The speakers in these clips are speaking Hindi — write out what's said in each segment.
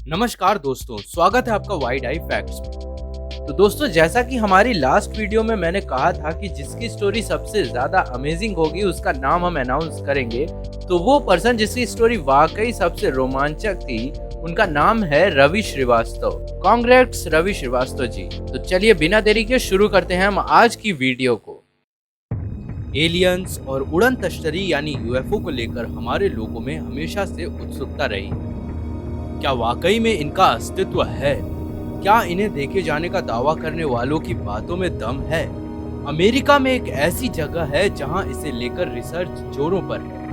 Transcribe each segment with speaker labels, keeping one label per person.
Speaker 1: नमस्कार दोस्तों, स्वागत है आपका वाइड आई फैक्ट्स में। तो दोस्तों, जैसा कि हमारी लास्ट वीडियो में मैंने कहा था कि जिसकी स्टोरी सबसे ज्यादा अमेजिंग होगी उसका नाम हम अनाउंस करेंगे। तो वो पर्सन जिसकी स्टोरी वाकई सबसे रोमांचक थी, उनका नाम है रवि श्रीवास्तव। कांग्रेट्स रवि श्रीवास्तव जी। तो चलिए बिना देरी के शुरू करते हैं हम आज की वीडियो को। एलियंस और उड़न तश्तरी यानी यूएफओ को लेकर हमारे लोगों में हमेशा से उत्सुकता रही है। क्या वाकई में इनका अस्तित्व है? क्या इन्हें देखे जाने का दावा करने वालों की बातों में दम है? अमेरिका में एक ऐसी जगह है जहां इसे लेकर रिसर्च जोरों पर है।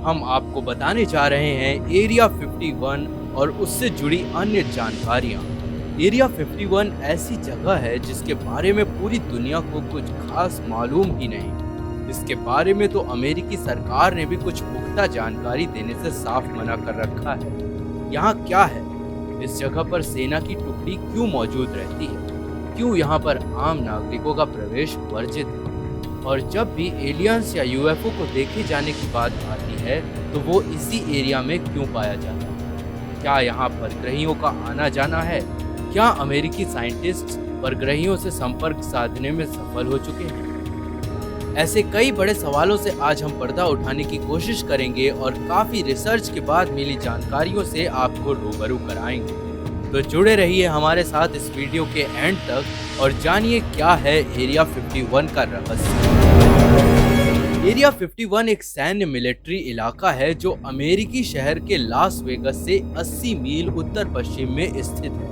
Speaker 1: हम आपको बताने जा रहे हैं एरिया 51 और उससे जुड़ी अन्य जानकारियां। एरिया 51 ऐसी जगह है जिसके बारे में पूरी दुनिया को कुछ खास मालूम ही नहीं। इसके बारे में तो अमेरिकी सरकार ने भी कुछ पुख्ता जानकारी देने से साफ मना कर रखा है। यहाँ क्या है? इस जगह पर सेना की टुकड़ी क्यों मौजूद रहती है? क्यों यहाँ पर आम नागरिकों का प्रवेश वर्जित है? और जब भी एलियंस या यूएफओ को देखे जाने की बात आती है तो वो इसी एरिया में क्यों पाया जाता है? क्या यहाँ परग्रहियों का आना जाना है? क्या अमेरिकी साइंटिस्ट परग्रहियों से संपर्क साधने में सफल हो चुके हैं? ऐसे कई बड़े सवालों से आज हम पर्दा उठाने की कोशिश करेंगे और काफी रिसर्च के बाद मिली जानकारियों से आपको रूबरू कराएंगे। तो जुड़े रहिए हमारे साथ इस वीडियो के एंड तक और जानिए क्या है एरिया 51 का रहस्य। एरिया 51 एक सैन्य मिलिट्री इलाका है जो अमेरिकी शहर के लास वेगस से 80 मील उत्तर पश्चिम में स्थित है।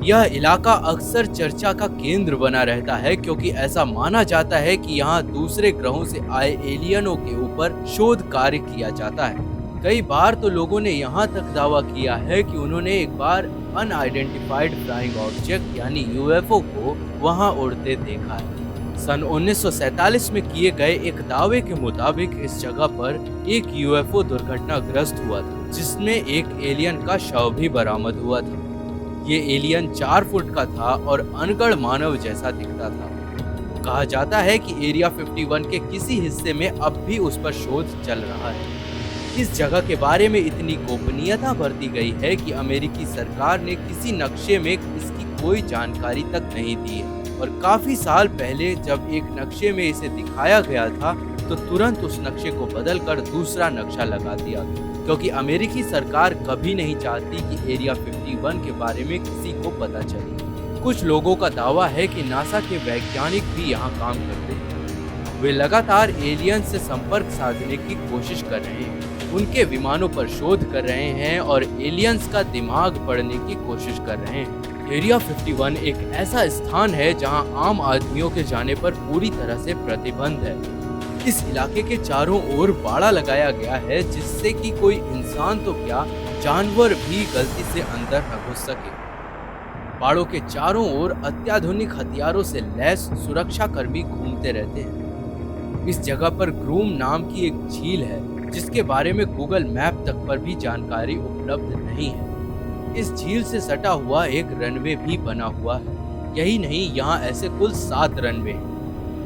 Speaker 1: यह इलाका अक्सर चर्चा का केंद्र बना रहता है क्योंकि ऐसा माना जाता है कि यहाँ दूसरे ग्रहों से आए एलियनों के ऊपर शोध कार्य किया जाता है। कई बार तो लोगों ने यहाँ तक दावा किया है कि उन्होंने एक बार अनआइडेंटिफाइड फ्लाइंग ऑब्जेक्ट यानी यूएफओ को वहाँ उड़ते देखा है। सन 1947 में किए गए एक दावे के मुताबिक इस जगह पर एक यूएफओ दुर्घटनाग्रस्त हुआ था जिसमें एक एलियन का शव भी बरामद हुआ था। ये एलियन 4 फुट का था और अनगढ़ मानव जैसा दिखता था। कहा जाता है कि एरिया 51 के किसी हिस्से में अब भी उस पर शोध चल रहा है। इस जगह के बारे में इतनी गोपनीयता बरती गई है कि अमेरिकी सरकार ने किसी नक्शे में इसकी कोई जानकारी तक नहीं दी है और काफी साल पहले जब एक नक्शे में इसे दिखाया गया था तो तुरंत उस नक्शे को बदलकर दूसरा नक्शा लगा दिया क्योंकि अमेरिकी सरकार कभी नहीं चाहती कि एरिया 51 के बारे में किसी को पता चले। कुछ लोगों का दावा है कि नासा के वैज्ञानिक भी यहाँ काम करते हैं। वे लगातार एलियन से संपर्क साधने की कोशिश कर रहे हैं, उनके विमानों पर शोध कर रहे हैं और एलियंस का दिमाग पढ़ने की कोशिश कर रहे हैं। एरिया 51 एक ऐसा स्थान है जहाँ आम आदमियों के जाने पर पूरी तरह से प्रतिबंध है। इस इलाके के चारों ओर बाड़ा लगाया गया है जिससे कि कोई इंसान तो क्या जानवर भी गलती से अंदर न घुस सके। बाड़ों के चारों ओर अत्याधुनिक हथियारों से लैस सुरक्षा कर्मी घूमते रहते हैं। इस जगह पर ग्रूम नाम की एक झील है जिसके बारे में गूगल मैप तक पर भी जानकारी उपलब्ध नहीं है। इस झील से सटा हुआ एक रनवे भी बना हुआ है। यही नहीं, यहाँ ऐसे कुल 7 रनवे हैं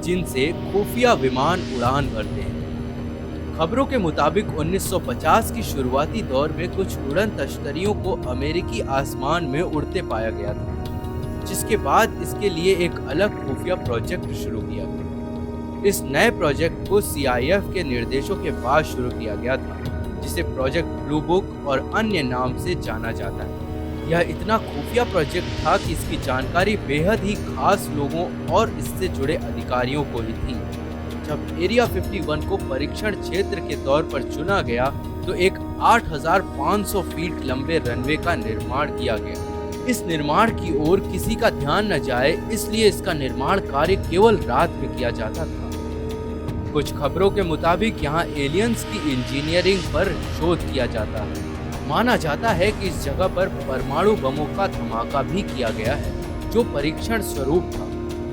Speaker 1: जिनसे खुफिया विमान उड़ान भरते हैं। खबरों के मुताबिक 1950 की शुरुआती दौर में कुछ उड़न तश्तरियों को अमेरिकी आसमान में उड़ते पाया गया था, जिसके बाद इसके लिए एक अलग खुफिया प्रोजेक्ट शुरू किया गया। इस नए प्रोजेक्ट को सीआईएफ के निर्देशों के बाद शुरू किया गया था, जिसे प्रोजेक्ट ब्लू बुक और अन्य नाम से जाना जाता है। यह इतना खुफिया प्रोजेक्ट था कि इसकी जानकारी बेहद ही खास लोगों और इससे जुड़े अधिकारियों को ही थी। जब एरिया 51 को परीक्षण क्षेत्र के तौर पर चुना गया तो एक 8,500 फीट लंबे रनवे का निर्माण किया गया। इस निर्माण की ओर किसी का ध्यान न जाए इसलिए इसका निर्माण कार्य केवल रात में किया जाता था। कुछ खबरों के मुताबिक यहाँ एलियंस की इंजीनियरिंग पर शोध किया जाता है। माना जाता है कि इस जगह पर परमाणु बमों का धमाका भी किया गया है जो परीक्षण स्वरूप था।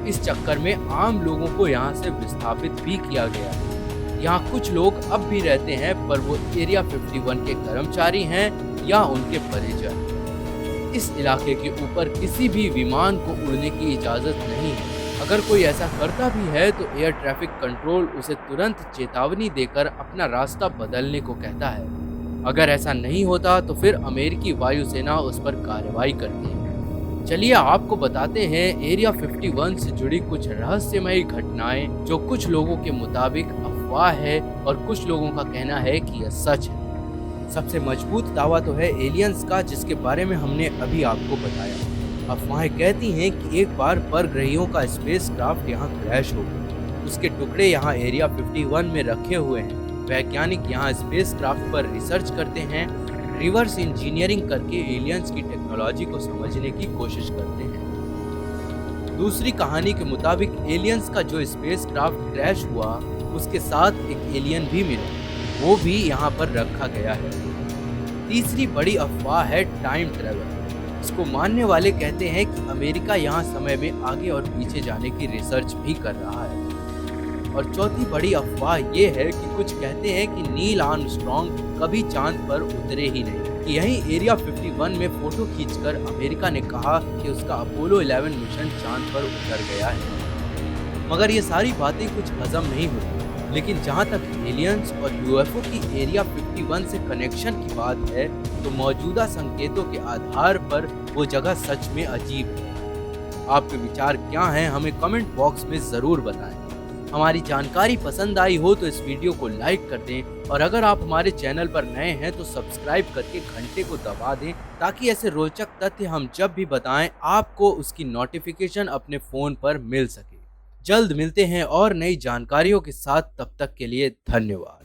Speaker 1: इस चक्कर में आम लोगों को यहाँ से विस्थापित भी किया गया है। यहाँ कुछ लोग अब भी रहते हैं पर वो एरिया 51 के कर्मचारी हैं या उनके परिजन। इस इलाके के ऊपर किसी भी विमान को उड़ने की इजाजत नहीं है। अगर कोई ऐसा करता भी है तो एयर ट्रैफिक कंट्रोल उसे तुरंत चेतावनी देकर अपना रास्ता बदलने को कहता है। अगर ऐसा नहीं होता तो फिर अमेरिकी वायुसेना उस पर कार्रवाई करती है। चलिए आपको बताते हैं एरिया 51 से जुड़ी कुछ रहस्यमयी घटनाएं जो कुछ लोगों के मुताबिक अफवाह है और कुछ लोगों का कहना है कि यह सच है। सबसे मजबूत दावा तो है एलियंस का, जिसके बारे में हमने अभी आपको बताया। अफवाहें कहती हैं कि एक बार परग्रहियों का स्पेसक्राफ्ट यहाँ क्रैश हो गया। उसके टुकड़े यहाँ एरिया 51 में रखे हुए हैं। वैज्ञानिक यहाँ स्पेसक्राफ्ट पर रिसर्च करते हैं, रिवर्स इंजीनियरिंग करके एलियंस की टेक्नोलॉजी को समझने की कोशिश करते हैं। दूसरी कहानी के मुताबिक एलियंस का जो स्पेसक्राफ्ट क्रैश हुआ उसके साथ एक एलियन भी मिला, वो भी यहाँ पर रखा गया है। तीसरी बड़ी अफवाह है टाइम ट्रेवल। इसको मानने वाले कहते हैं कि अमेरिका यहाँ समय में आगे और पीछे जाने की रिसर्च भी कर रहा है। और चौथी बड़ी अफवाह ये है कि कुछ कहते हैं कि नील आर्मस्ट्रॉन्ग कभी चांद पर उतरे ही नहीं, कि यही एरिया 51 में फोटो खींचकर अमेरिका ने कहा कि उसका अपोलो 11 मिशन चांद पर उतर गया है। मगर ये सारी बातें कुछ हजम नहीं होती। लेकिन जहाँ तक एलियंस और यूएफओ की एरिया 51 से कनेक्शन की बात है, तो मौजूदा संकेतों के आधार पर वो जगह सच में अजीब है। आपके विचार क्या हैं, हमें कमेंट बॉक्स में ज़रूर बताएं। हमारी जानकारी पसंद आई हो तो इस वीडियो को लाइक कर दें, और अगर आप हमारे चैनल पर नए हैं तो सब्सक्राइब करके घंटे को दबा दें, ताकि ऐसे रोचक तथ्य हम जब भी बताएं आपको उसकी नोटिफिकेशन अपने फ़ोन पर मिल सके। जल्द मिलते हैं और नई जानकारियों के साथ, तब तक के लिए धन्यवाद।